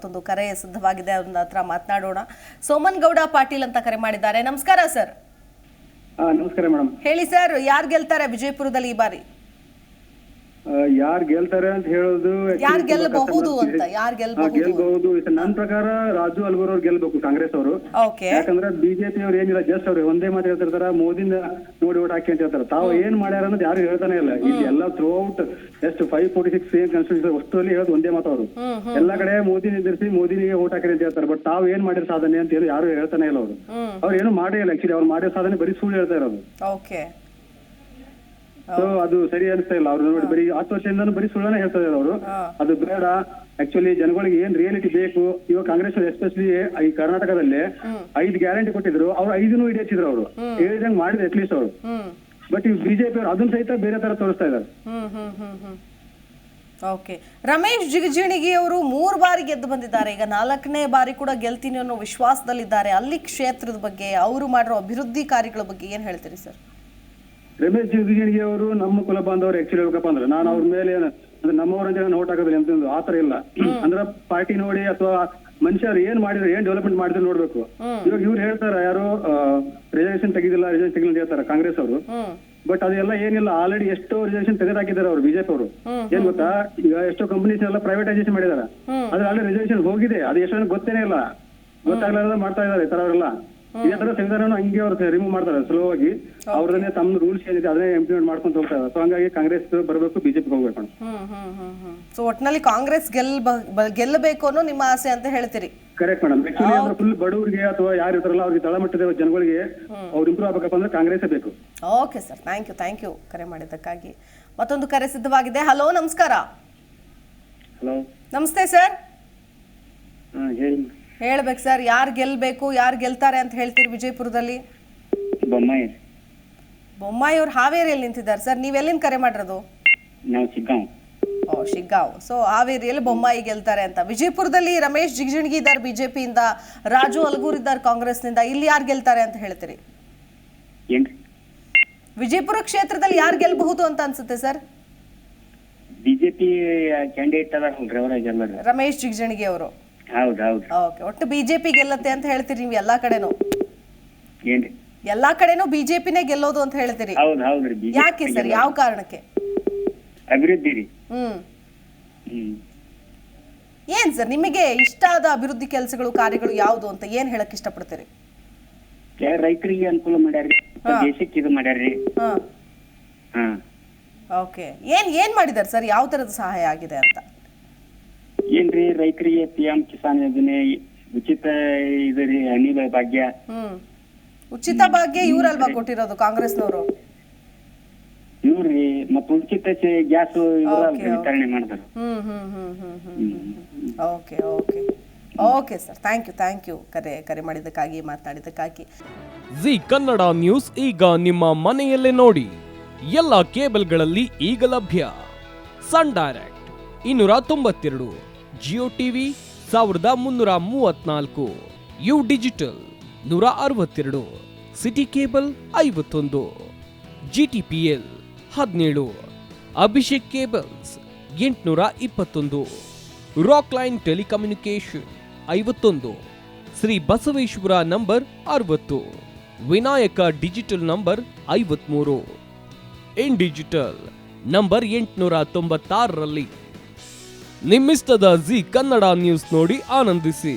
ಮತ್ತೊಂದು ಕರೆ ಸಿದ್ಧವಾಗಿದೆ, ಅವ್ರ ಹತ್ರ ಮಾತನಾಡೋಣ. ಸೋಮನ್ ಗೌಡ ಪಾಟೀಲ್ ಅಂತ ಕರೆ ಮಾಡಿದ್ದಾರೆ. ನಮಸ್ಕಾರ ಸರ್. ನಮಸ್ಕಾರ ಮೇಡಮ್. ಹೇಳಿ ಸರ್, ಯಾರು ಗೆಲ್ತಾರೆ ವಿಜಯಪುರದಲ್ಲಿ ಈ ಬಾರಿ? ಯಾರು ಗೆಲ್ತಾರೆ ಅಂತ ಹೇಳೋದು, ಯಾರು ಗೆಲ್ಲಬಹುದು ಅಂತ, ಯಾರು ಗೆಲ್ಬಹುದು ನನ್ನ ಪ್ರಕಾರ ರಾಜು ಅಲ್ಗೂರ್ ಅವ್ರು ಗೆಲ್ಬೇಕು, ಕಾಂಗ್ರೆಸ್ ಅವರು. ಯಾಕಂದ್ರೆ ಬಿಜೆಪಿ ಅವ್ರು ಏನಿಲ್ಲ, ಜಸ್ಟ್ ಅವ್ರು ಒಂದೇ ಮಾತು ಹೇಳ್ತಿರ್ತಾರ, ಮೋದಿನ ನೋಡಿ ಓಟ್ ಹಾಕಿ ಅಂತ ಹೇಳ್ತಾರೆ. ತಾವು ಏನ್ ಮಾಡ್ಯಾರ ಅನ್ನೋದು ಯಾರು ಹೇಳ್ತಾನೆ ಇಲ್ಲ. ಇಲ್ಲಿ ಎಲ್ಲ ಥ್ರೂ ಔಟ್ ಎಷ್ಟು 546 ಸೇಮ್ ಕಾನ್ಸ್ಟಿಟ್ಯೂಷನ್ ಅಷ್ಟರಲ್ಲಿ ಹೇಳೋದು ಒಂದೇ ಮಾತು ಅವರು. ಎಲ್ಲಾ ಕಡೆ ಮೋದಿ ನಿಂದಿರಿಸಿ ಮೋದಿನಿಗೆ ಓಟ್ ಹಾಕಿರಿ ಅಂತ ಹೇಳ್ತಾರೆ. ಬಟ್ ತಾವು ಏನ್ ಮಾಡಿರೋ ಸಾಧನೆ ಅಂತ ಹೇಳಿ ಯಾರು ಹೇಳ್ತಾನೆ ಇಲ್ಲ ಅವರು. ಅವ್ರು ಏನು ಮಾಡೇ ಇಲ್ಲ. ಆಕ್ಚುಲಿ ಅವ್ರು ಮಾಡಿರೋ ಸಾಧನೆ ಬರೀ ಸುಳ್ಳು ಹೇಳ್ತಾ ಇರೋದು. ಸೊ ಅದು ಸರಿ ಅನಿಸ್ತಾ ಇಲ್ಲ. ಅವ್ರು ನೋಡಿ ಬರೀ 10 ವರ್ಷದಿಂದ ಬರೀ ಸುಳ್ಳನೆ ಹೇಳ್ತಾ ಇದ್ದಾರೆ ಅವರು. ಅದು ಬೇಡ. ಆಕ್ಚುಲಿ ಜನಗಳಿಗೆ ಏನ್ ರಿಯಾಲಿಟಿ ಬೇಕು. ಇವಾಗ ಕಾಂಗ್ರೆಸ್ ಎಸ್ಪೆಷಲಿ ಈ ಕರ್ನಾಟಕದಲ್ಲಿ 5 ಗ್ಯಾರಂಟಿ ಕೊಟ್ಟಿದ್ರು, ಅವ್ರು 5 ಈಡೇರಿಸಿದ್ರು. ಅವರು ಹೇಳಿದಂಗೆ ಮಾಡಿದ್ರು ಅಟ್ಲೀಸ್ಟ್ ಅವರು. ಬಟ್ ಈ ಬಿಜೆಪಿ ಅವರು ಅದನ್ನ ಸಹಿತ ಬೇರೆ ತರ ತೋರಿಸ್ತಾ ಇದ್ದಾರೆ. ಓಕೆ, ರಮೇಶ್ ಜಿಗಜಿಣಗಿ ಅವರು 3 ಬಾರಿ ಗೆದ್ದು ಬಂದಿದ್ದಾರೆ. ಈಗ 4ನೇ ಬಾರಿ ಕೂಡ ಗೆಲ್ತೀನಿ ಅನ್ನೋ ವಿಶ್ವಾಸದಲ್ಲಿದ್ದಾರೆ. ಅಲ್ಲಿ ಕ್ಷೇತ್ರದ ಬಗ್ಗೆ, ಅವರು ಮಾಡಿರೋ ಅಭಿವೃದ್ಧಿ ಕಾರ್ಯಗಳ ಬಗ್ಗೆ ಏನ್ ಹೇಳ್ತೀರಿ ಸರ್? ರಮೇಶ್ ಜಿಗಜಿಣಗಿ ಅವರು ನಮ್ಮ ಕುಲ ಬಾಂಧವರು. ಆಕ್ಚುಲಿ ಹೇಳ್ಬೇಕಪ್ಪ ಅಂದ್ರೆ ನಾನು ಅವ್ರ ಮೇಲೆ ಅಂದ್ರೆ ನಮ್ಮವರಂತೆ ಓಟ್ ಹಾಕೋದಿಲ್ಲ ಅಂತ ಆತರ ಇಲ್ಲ. ಅಂದ್ರೆ ಪಾರ್ಟಿ ನೋಡಿ ಅಥವಾ ಮನುಷ್ಯರು ಏನ್ ಮಾಡಿದ್ರು, ಏನ್ ಡೆವಲಪ್ಮೆಂಟ್ ಮಾಡಿದ್ರು ನೋಡ್ಬೇಕು. ಇವಾಗ ಇವ್ರು ಹೇಳ್ತಾರ, ಯಾರು ರಿಸರ್ವೇಶನ್ ತೆಗಿದಿಲ್ಲ ಅಂತ ಹೇಳ್ತಾರೆ ಕಾಂಗ್ರೆಸ್ ಅವರು. ಬಟ್ ಅದೆಲ್ಲ ಏನಿಲ್ಲ. ಆಲ್ರೆಡಿ ಎಷ್ಟೋ ರಿಸರ್ವೇಶನ್ ತೆಗೆದಾಕಿದ್ದಾರೆ ಅವರು, ಬಿಜೆಪಿ ಅವರು. ಏನ್ ಗೊತ್ತಾ, ಈಗ ಎಷ್ಟೋ ಕಂಪನೀಸ್ ಎಲ್ಲ ಪ್ರೈವೇಟೈಸೇಷನ್ ಮಾಡಿದಾರೆ. ಅದ್ರ ಆಲ್ರೆಡಿ ರಿಸರ್ವೇಶನ್ ಹೋಗಿದೆ. ಅದು ಎಷ್ಟೋ ಗೊತ್ತೇನೆ ಇಲ್ಲ, ಗೊತ್ತಾಗ್ಲಾರ ಮಾಡ್ತಾ ಇದಾರೆ ಈ ತರ ಅವರೆಲ್ಲ. ಇದೇ ತರ ಸಂವಿಧಾನ ಹಂಗೆ ಅವ್ರು ರಿಮೂವ್ ಮಾಡ್ತಾರೆ ಸ್ಲೋ ಆಗಿ. ಅವ್ರನ್ನೇ ತಮ್ಮ ರೂಲ್ಸ್ ಏನಿದೆ ಅದನ್ನೇ ಇಂಪ್ಲಿಮೆಂಟ್ ಮಾಡ್ಕೊಂತ ಹೋಗ್ತಾ ಇದ್ದಾರೆ. ಸೊ ಹಂಗಾಗಿ ಕಾಂಗ್ರೆಸ್ ಬರಬೇಕು, ಬಿಜೆಪಿ ಹೋಗ್ಬೇಕು. ಸೊ ಒಟ್ಟಿನಲ್ಲಿ ಕಾಂಗ್ರೆಸ್ ಗೆಲ್ಲಬೇಕು ಅನ್ನೋ ನಿಮ್ಮ ಆಸೆ ಅಂತ ಹೇಳ್ತೀರಿ? Correct madam. ಆಕ್ಚುಲಿ ಅಂದ್ರೆ ಫುಲ್ ಬಡವರಿಗೆ ಅಥವಾ ಯಾರು ಇರ್ತಾರಲ್ಲ ಅವ್ರಿಗೆ ತಳಮಟ್ಟದ ಜನಗಳಿಗೆ ಅವ್ರು ಇಂಪ್ರೂವ್ ಆಗ್ಬೇಕಪ್ಪ ಅಂದ್ರೆ ಕಾಂಗ್ರೆಸ್ ಬೇಕು. ಓಕೆ ಸರ್, ಥ್ಯಾಂಕ್ ಯು ಕರೆ ಮಾಡಿದ್ದಕ್ಕಾಗಿ. ಮತ್ತೊಂದು ಕರೆ ಸಿದ್ಧವಾಗಿದೆ. ಹಲೋ, ನಮಸ್ಕಾರ. ಹಲೋ, ನಮಸ್ತೆ ಸರ್. ಹೇಳ್ಬೇಕು ಸರ್, ಯಾರು ಗೆಲ್ಬೇಕು, ಯಾರು ಗೆಲ್ತಾರೆ ಅಂತ ಹೇಳ್ತೀರಿ ವಿಜಯಪುರದಲ್ಲಿ? ಬೊಮ್ಮಾಯಿ ಅವ್ರು ಹಾವೇರಿಯಲ್ಲಿ ನಿಂತಿದ್ದಾರೆ ಸರ್. ನೀವೆಲ್ಲಿಂದ ಕರೆ ಮಾಡಿರೋದು? ಶಿಗ್ಗಾಂವ್. ಸೊ ಹಾವೇರಿಯಲ್ಲಿ ಬೊಮ್ಮಾಯಿ ಗೆಲ್ತಾರೆ ಅಂತ. ವಿಜಯಪುರದಲ್ಲಿ ರಮೇಶ್ ಜಿಗಜಿಣಗಿ ಇದ್ದಾರೆ ಬಿಜೆಪಿಯಿಂದ, ರಾಜು ಅಲ್ಗೂರ್ ಇದ್ದಾರೆ ಕಾಂಗ್ರೆಸ್ನಿಂದ. ಇಲ್ಲಿ ಯಾರು ಗೆಲ್ತಾರೆ ಅಂತ ಹೇಳ್ತೀರಿ? ವಿಜಯಪುರ ಕ್ಷೇತ್ರದಲ್ಲಿ ಯಾರು ಗೆಲ್ಲಬಹುದು ಅಂತ ಅನ್ಸುತ್ತೆ sir? BJP candidate Ramesh Jigajinagi ಅವರು. ಓಕೆ, ಒಟ್ಟು ಬಿಜೆಪಿ ಗೆಲ್ಲತ್ತೆ ಅಂತ ಹೇಳ್ತೀರಿ ನೀವು ಎಲ್ಲಾ ಕಡೆನೂ? ಎಲ್ಲಾ ಕಡೆನೂ ಬಿಜೆಪಿನೇ ಗೆಲ್ಲೋದು ಅಂತ ಹೇಳ್ತೀರಿ? ಯಾಕೆ ಸರ್, ಯಾವ ಕಾರಣಕ್ಕೆ? ಅಭಿವೃದ್ಧಿ. ಏನ್ ಸರ್ ನಿಮಗೆ ಇಷ್ಟ ಆದ ಅಭಿವೃದ್ಧಿ ಕೆಲಸಗಳು, ಕಾರ್ಯಗಳು ಯಾವುದು ಅಂತ ಏನ್ ಹೇಳಕ್ ಇಷ್ಟಪಡ್ತೀರಿ? ರೈತರಿಗೆ ಅನುಕೂಲ ಮಾಡ್ಯಾರ್ರಿ, ದೇಶಕ್ಕೆ ಇದು ಮಾಡ್ಯಾರ್ರಿ. ಓಕೆ, ಏನ್ ಮಾಡಿದಾರೆ ಸರ್? ಯಾವ ತರದ ಸಹಾಯ ಆಗಿದೆ ಅಂತ? ಏನ್ರಿ, ರೈತರಿಗೆ PM ಕಿಸಾನ್ ಯೋಜನೆ, ಉಚಿತ ಇದರಿ ಅನಿಲ ಭಾಗ್ಯ. ಉಚಿತ ಭಾಗ್ಯ ಇವ್ರಲ್ವಾ ಕೊಟ್ಟಿರೋದು ಕಾಂಗ್ರೆಸ್ನವರು? ಇವ್ರಿ ಮತ್ತೆ ಉಚಿತ ಗ್ಯಾಸ್ ವಿತರಣೆ ಮಾಡಿದ್ರು. ಓಕೆ ಸರ್, ಥ್ಯಾಂಕ್ ಯು ಕರೆ ಮಾಡಿದ್ದಕ್ಕಾಗಿ, ಮಾತನಾಡಿದ್ದಕ್ಕಾಗಿ. ಜಿ ಕನ್ನಡ ನ್ಯೂಸ್ ಈಗ ನಿಮ್ಮ ಮನೆಯಲ್ಲೇ ನೋಡಿ. ಎಲ್ಲ ಕೇಬಲ್ಗಳಲ್ಲಿ ಈಗ ಲಭ್ಯ. Sun Direct 292, Jio TV 1334, U digital 162, Siti cable 51, GTPL 17, Abhishek cables 821, rock line telecommunication 51, Shri Basaveshwara number 60, Vinayaka digital number 53, in digital number 896ರಲ್ಲಿ. ನಿಮ್ಮಿಸ್ತದ ಜಿ ಕನ್ನಡ ನ್ಯೂಸ್ ನೋಡಿ ಆನಂದಿಸಿ.